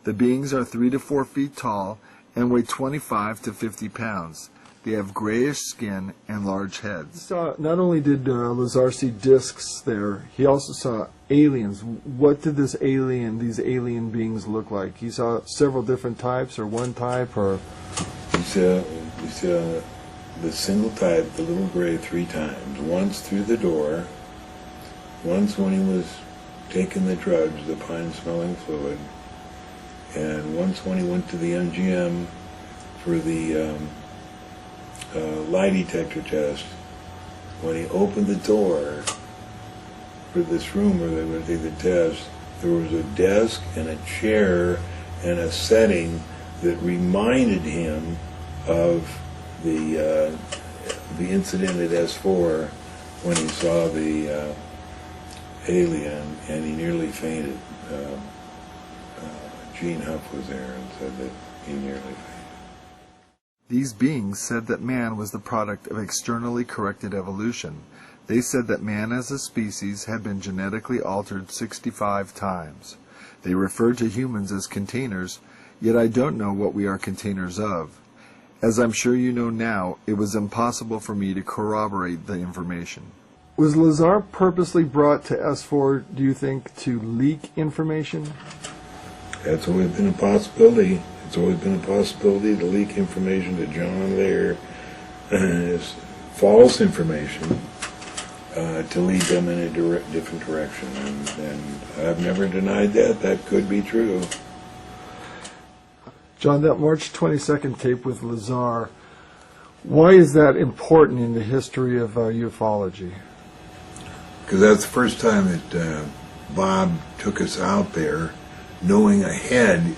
The beings are 3 to 4 feet tall and weigh 25 to 50 pounds. They have grayish skin and large heads. So not only did Lazar see discs there, he also saw aliens. What did these alien beings look like? He saw several different types, or one type, or? He saw the single type, the little gray, 3 times. Once through the door, once when he was taking the drugs, the pine-smelling fluid, and once when he went to the MGM for the lie detector test. When he opened the door for this room where they were going to take the test, there was a desk and a chair and a setting that reminded him of the incident at S4 when he saw the alien, and he nearly fainted. Gene Huff was there and said that he nearly fainted. These beings said that man was the product of externally corrected evolution. They said that man as a species had been genetically altered 65 times. They referred to humans as containers, yet I don't know what we are containers of. As I'm sure you know now, it was impossible for me to corroborate the information. Was Lazar purposely brought to S4, do you think, to leak information? That's always been a possibility. It's always been a possibility to leak information to John there, false information, to lead them in a different direction. And I've never denied that. That could be true. John, that March 22nd tape with Lazar, why is that important in the history of ufology? Because that's the first time that Bob took us out there, knowing ahead,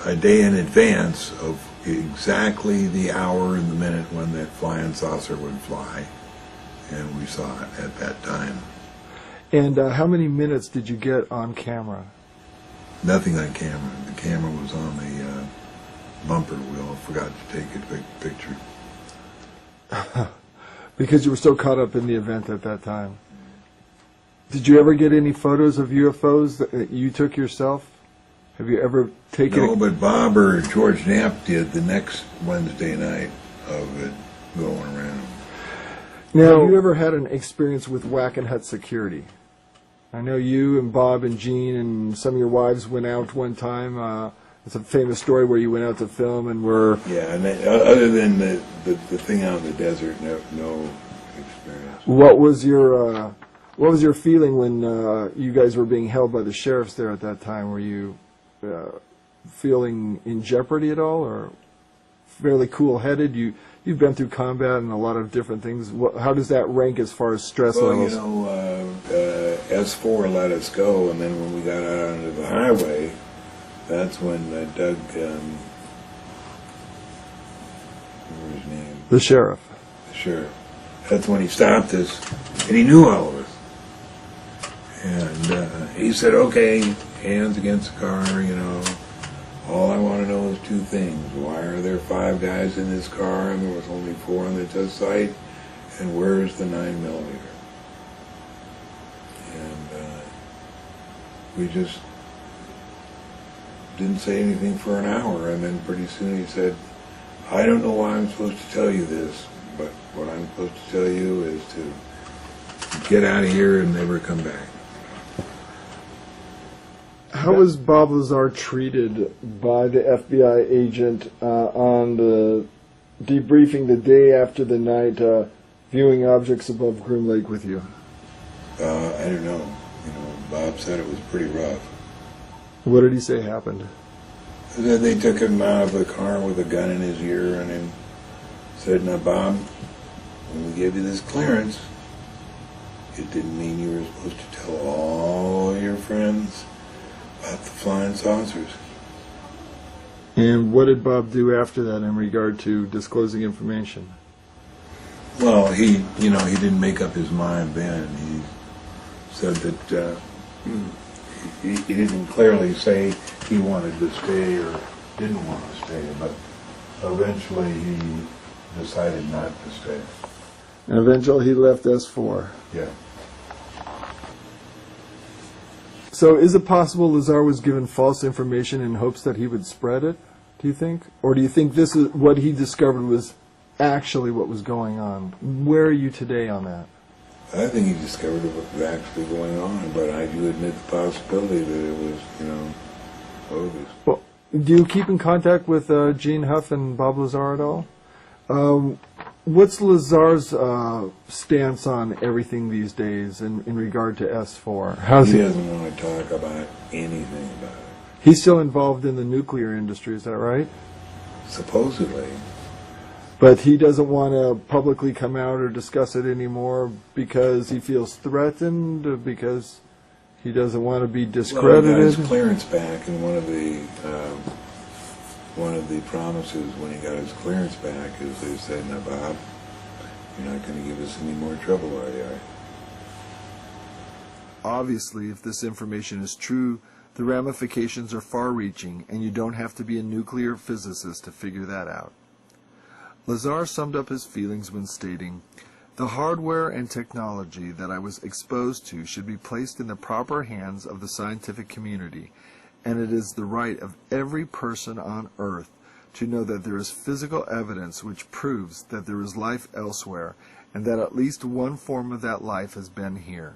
a day in advance of exactly the hour and the minute when that flying saucer would fly. And we saw it at that time. And how many minutes did you get on camera? Nothing on camera. The camera was on the bumper wheel. I forgot to take a picture. Because you were so caught up in the event at that time. Did you ever get any photos of UFOs that you took yourself? Have you ever taken? No, but Bob or George Knapp did the next Wednesday night of it going around. Now, have you ever had an experience with Wackenhut security? I know you and Bob and Jean and some of your wives went out one time. It's a famous story where you went out to film and were... Yeah, and other than the thing out in the desert, no experience. What was your feeling when you guys were being held by the sheriffs there at that time? Were you feeling in jeopardy at all, or fairly cool-headed? You've been through combat and a lot of different things. How does that rank as far as stress levels? Well, S4 let us go, and then when we got out onto the highway, that's when Doug, what was his name? The sheriff. The sheriff. That's when he stopped us, and he knew all of us. And he said, okay, hands against the car, all I want to know is 2 things. Why are there 5 guys in this car and there was only 4 on the test site? And where's the 9mm? And we just didn't say anything for an hour, and then pretty soon he said, I don't know why I'm supposed to tell you this, but what I'm supposed to tell you is to get out of here and never come back. How was Bob Lazar treated by the FBI agent on the debriefing the day after the night, viewing objects above Groom Lake with you? I don't know. Bob said it was pretty rough. What did he say happened? They took him out of the car with a gun in his ear and then said, now Bob, when we gave you this clearance, it didn't mean you were supposed to tell all your friends about the flying saucers. And what did Bob do after that in regard to disclosing information? Well, he didn't make up his mind then. He said that he didn't clearly say he wanted to stay or didn't want to stay, but eventually he decided not to stay. And eventually he left S4. Yeah. So is it possible Lazar was given false information in hopes that he would spread it, do you think? Or do you think this is what he discovered was actually what was going on? Where are you today on that? I think he discovered what was actually going on, but I do admit the possibility that it was, bogus. Well, do you keep in contact with Gene Huff and Bob Lazar at all? What's Lazar's stance on everything these days in regard to S4? He doesn't want to talk about anything about it. He's still involved in the nuclear industry, is that right? Supposedly. But he doesn't want to publicly come out or discuss it anymore because he feels threatened, because he doesn't want to be discredited? Well, he got his clearance back, and one of the promises when he got his clearance back is they said, "Now, Bob, you're not going to give us any more trouble, are you?" Obviously, if this information is true, the ramifications are far-reaching, and you don't have to be a nuclear physicist to figure that out. Lazar summed up his feelings when stating, "The hardware and technology that I was exposed to should be placed in the proper hands of the scientific community, and it is the right of every person on Earth to know that there is physical evidence which proves that there is life elsewhere, and that at least one form of that life has been here."